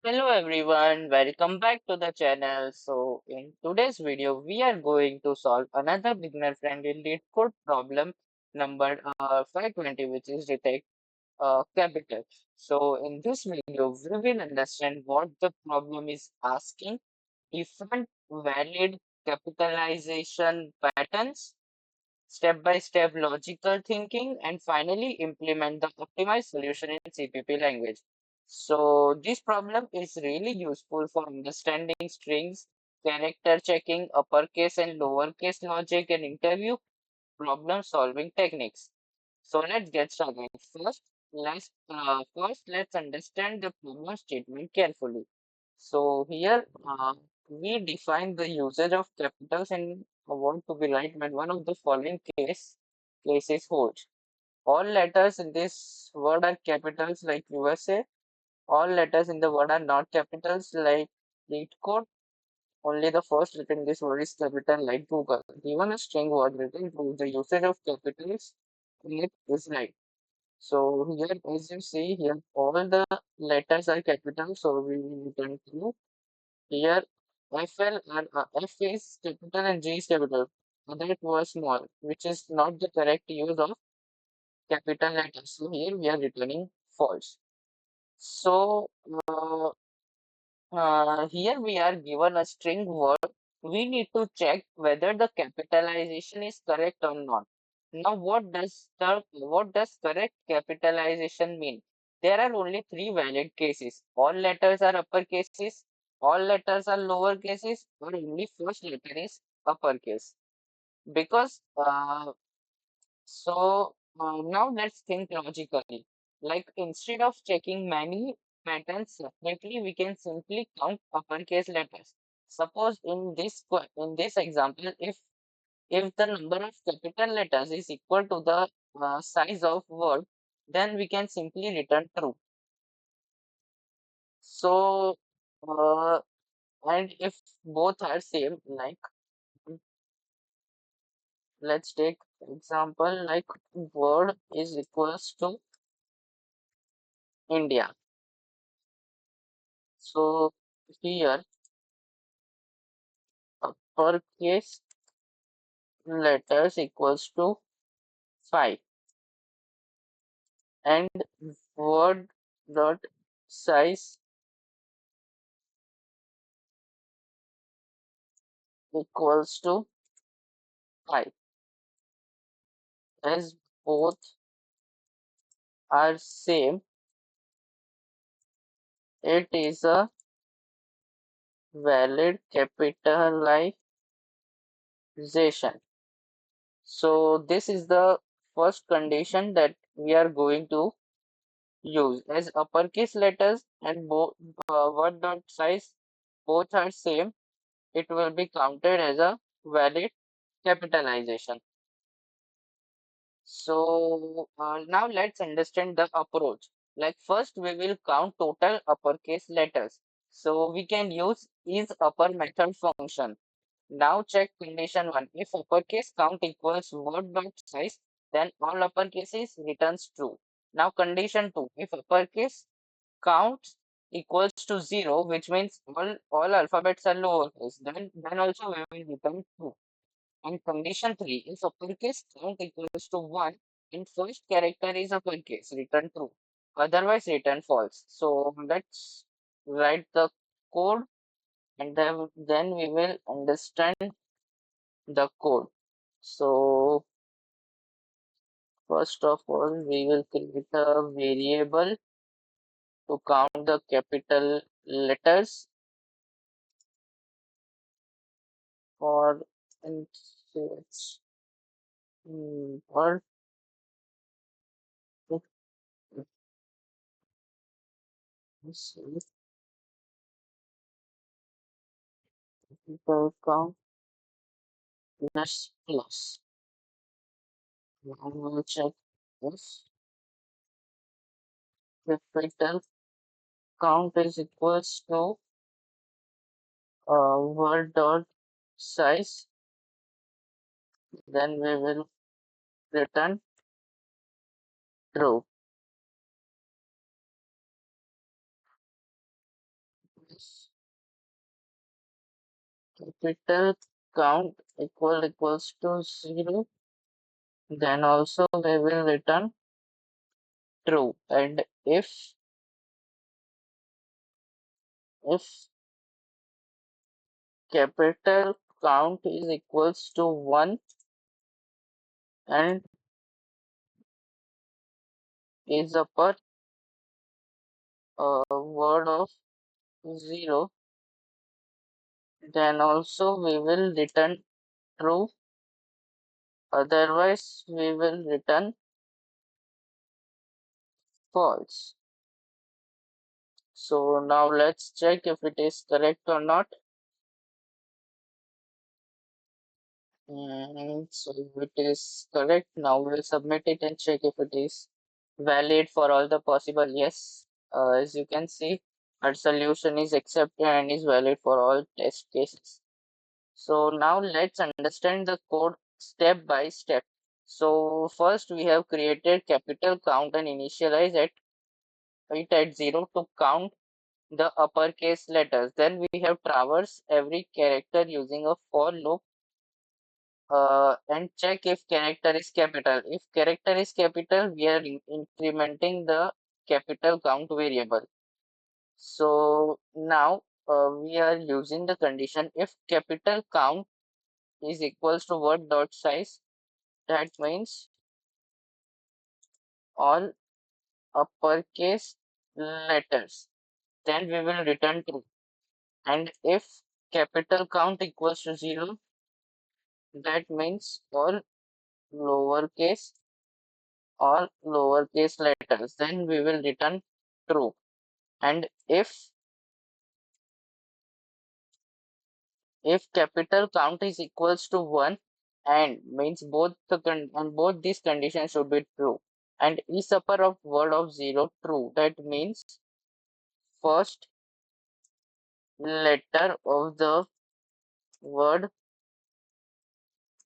Hello everyone, welcome back to the channel. So in today's video, we are going to solve another beginner friendly lead code problem number 520, which is detect capital. So in this video, we will understand what the problem is asking, different valid capitalization patterns, step-by-step logical thinking, and finally implement the optimized solution in CPP language. So this problem is really useful for understanding strings, character checking, uppercase and lowercase logic, and interview problem solving techniques. So let's get started. First let's understand the problem statement carefully. So here we define the usage of capitals and want to be right when one of the following cases holds. All letters in this word are capitals like USA. All letters in the word are not capitals like LeetCode. Only the first letter in this word is capital like Google. Given a string word written to the usage of capitals in it is right. So here, as you see here, all the letters are capital. So we will return true. Here, F is capital and G is capital. That was small, which is not the correct use of capital letters. So here we are returning false. So here we are given a string word. We need to check whether the capitalization is correct or not. Now, what does correct capitalization mean? There are only three valid cases. All letters are uppercases, all letters are lower cases, or only first letter is uppercase. Because now let's think logically. Like instead of checking many patterns separately, we can simply count uppercase letters. Suppose in this example, if the number of capital letters is equal to the size of word, then we can simply return true. So uh, and if both are same, like let's take example like word is equals to India. So here uppercase letters equals to 5 and word dot size equals to 5. As both are same, it is a valid capitalization. So this is the first condition that we are going to use. As uppercase letters and both word dot size both are same, it will be counted as a valid capitalization. So now let's understand the approach. Like first we will count total uppercase letters. So we can use isupper method function. Now check condition 1. If uppercase count equals word dot size, then all uppercases returns true. Now condition 2. If uppercase count equals to 0, which means all alphabets are lowercase, then also we will return true. And condition 3, if uppercase count equals to 1 and first character is uppercase, return true. Otherwise, return false. So let's write the code and then we will understand the code. So first of all, we will create a variable to count the capital letters for instance, or people count plus. Now we'll check if capital count is equals to word dot size, then we will return true. capital count equals to 0, then also we will return true. And if capital count is equals to 1 and is upper word of 0, then also we will return true. Otherwise, we will return false. So now let's check if it is correct or not. So if it is correct, now we'll submit it and check if it is valid for all the possible yes. As you can see, our solution is accepted and is valid for all test cases. So now let's understand the code step by step. So first we have created capital count and initialize it at 0 to count the uppercase letters. Then we have traverse every character using a for loop and check if character is capital. If character is capital, we are incrementing the capital count variable. So now we are using the condition if capital count is equals to word dot size. That means all uppercase letters. Then we will return true. And if capital count equals to 0, that means lowercase all lowercase letters. Then we will return true. And if capital count is equals to 1 and means both these conditions should be true. And isupper of word of 0 true. That means first letter of the word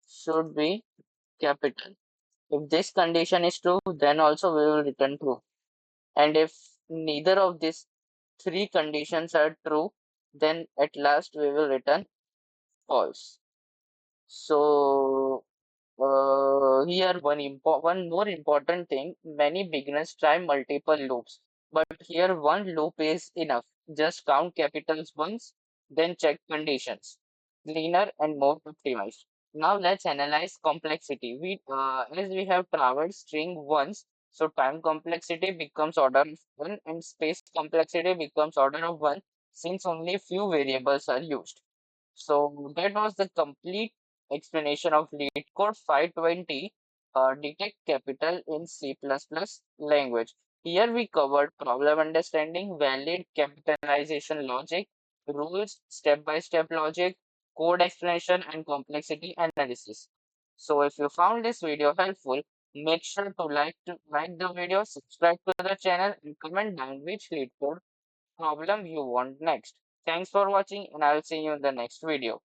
should be capital. If this condition is true, then also we will return true. And if neither of these three conditions are true, then at last we will return false. So here one more important thing, many beginners try multiple loops, but here one loop is enough. Just count capitals once, then check conditions. Cleaner and more optimized. Now let's analyze complexity. As we have traversed string once, so time complexity becomes order of one and space complexity becomes order of one since only few variables are used. So that was the complete explanation of LeetCode 520 detect capital in C++ language. Here we covered problem understanding, valid capitalization logic, rules, step-by-step logic, code explanation, and complexity analysis. So if you found this video helpful, make sure to like the video, subscribe to the channel, and comment down which LeetCode problem you want next. Thanks for watching, and I'll see you in the next video.